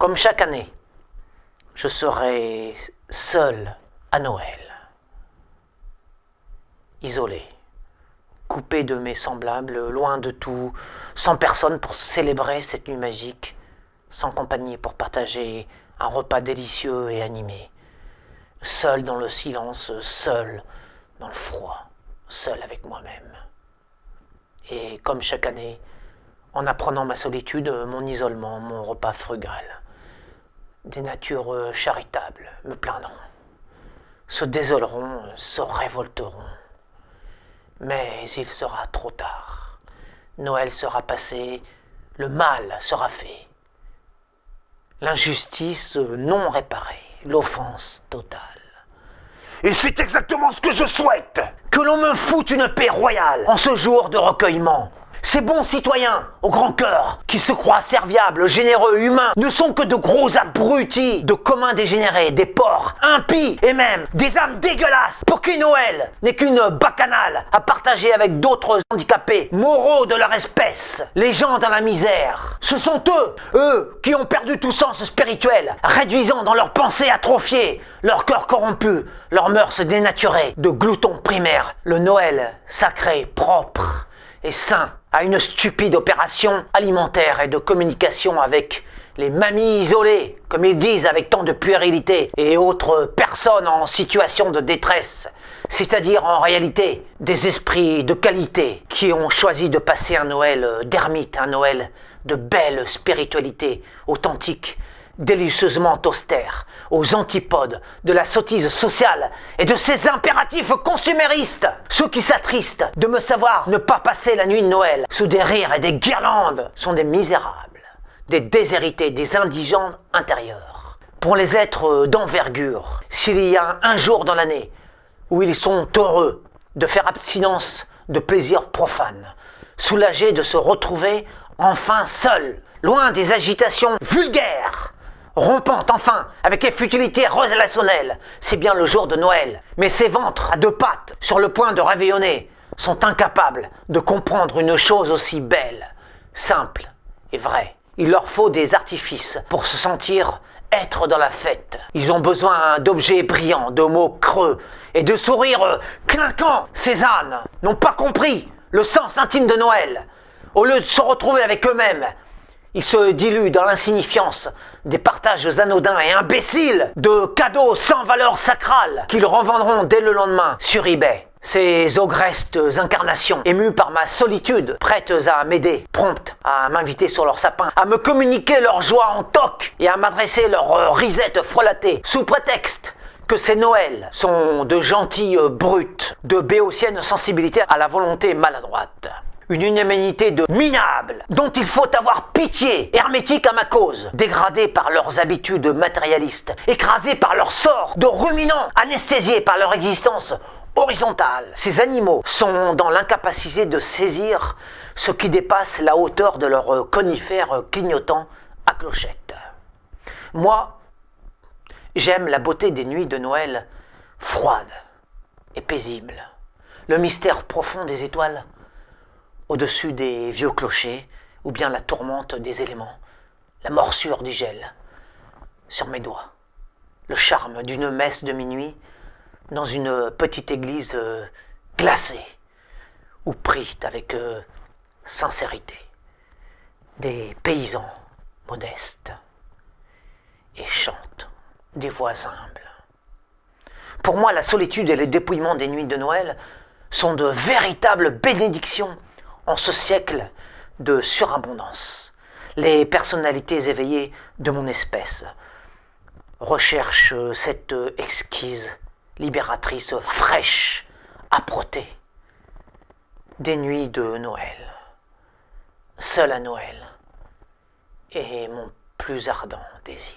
Comme chaque année, je serai seul à Noël, isolé, coupé de mes semblables, loin de tout, sans personne pour célébrer cette nuit magique, sans compagnie pour partager un repas délicieux et animé, seul dans le silence, seul dans le froid, seul avec moi-même. Et comme chaque année, en apprenant ma solitude, mon isolement, mon repas frugal, des natures charitables me plaindront, se désoleront, se révolteront. Mais il sera trop tard. Noël sera passé, le mal sera fait. L'injustice non réparée, l'offense totale. Et c'est exactement ce que je souhaite. Que l'on me foute une paix royale en ce jour de recueillement. Ces bons citoyens, au grand cœur, qui se croient serviables, généreux, humains, ne sont que de gros abrutis, de communs dégénérés, des porcs, impies et même des âmes dégueulasses, pour qui Noël n'est qu'une bacchanale à partager avec d'autres handicapés, moraux de leur espèce, les gens dans la misère. Ce sont eux qui ont perdu tout sens spirituel, réduisant dans leurs pensées atrophiées, leur cœur corrompu, leurs mœurs dénaturées, de gloutons primaires, le Noël sacré, propre et sain, à une stupide opération alimentaire et de communication avec les mamies isolées, comme ils disent avec tant de puérilité, et autres personnes en situation de détresse, c'est-à-dire en réalité des esprits de qualité qui ont choisi de passer un Noël d'ermite, un Noël de belle spiritualité authentique, délicieusement austère, aux antipodes de la sottise sociale et de ses impératifs consuméristes. Ceux qui s'attristent de me savoir ne pas passer la nuit de Noël sous des rires et des guirlandes sont des misérables, des déshérités, des indigents intérieurs. Pour les êtres d'envergure, s'il y a un jour dans l'année où ils sont heureux de faire abstinence de plaisirs profanes, soulagés de se retrouver enfin seuls, loin des agitations vulgaires, rompant enfin avec les futilités relationnelles, c'est bien le jour de Noël. Mais ces ventres à deux pattes, sur le point de réveillonner, sont incapables de comprendre une chose aussi belle, simple et vraie. Il leur faut des artifices pour se sentir être dans la fête. Ils ont besoin d'objets brillants, de mots creux et de sourires clinquants. Ces ânes n'ont pas compris le sens intime de Noël. Au lieu de se retrouver avec eux-mêmes, ils se diluent dans l'insignifiance des partages anodins et imbéciles de cadeaux sans valeur sacrale qu'ils revendront dès le lendemain sur eBay. Ces ogrestes incarnations, émues par ma solitude, prêtes à m'aider, promptes à m'inviter sur leur sapin, à me communiquer leur joie en toc et à m'adresser leurs risettes frelatées, sous prétexte que ces Noëls sont de gentilles brutes, de béotiennes sensibilités à la volonté maladroite. Une humanité de minables, dont il faut avoir pitié, hermétique à ma cause, dégradés par leurs habitudes matérialistes, écrasés par leur sort, de ruminants, anesthésiés par leur existence horizontale. Ces animaux sont dans l'incapacité de saisir ce qui dépasse la hauteur de leurs conifères clignotant à clochette. Moi, j'aime la beauté des nuits de Noël froides et paisibles, le mystère profond des étoiles au-dessus des vieux clochers, ou bien la tourmente des éléments, la morsure du gel sur mes doigts, le charme d'une messe de minuit dans une petite église glacée, où prient avec sincérité des paysans modestes et chantent des voix humbles. Pour moi, la solitude et le dépouillement des nuits de Noël sont de véritables bénédictions en ce siècle de surabondance. Les personnalités éveillées de mon espèce recherchent cette exquise, libératrice, fraîche âpreté des nuits de Noël. Seul à Noël est mon plus ardent désir.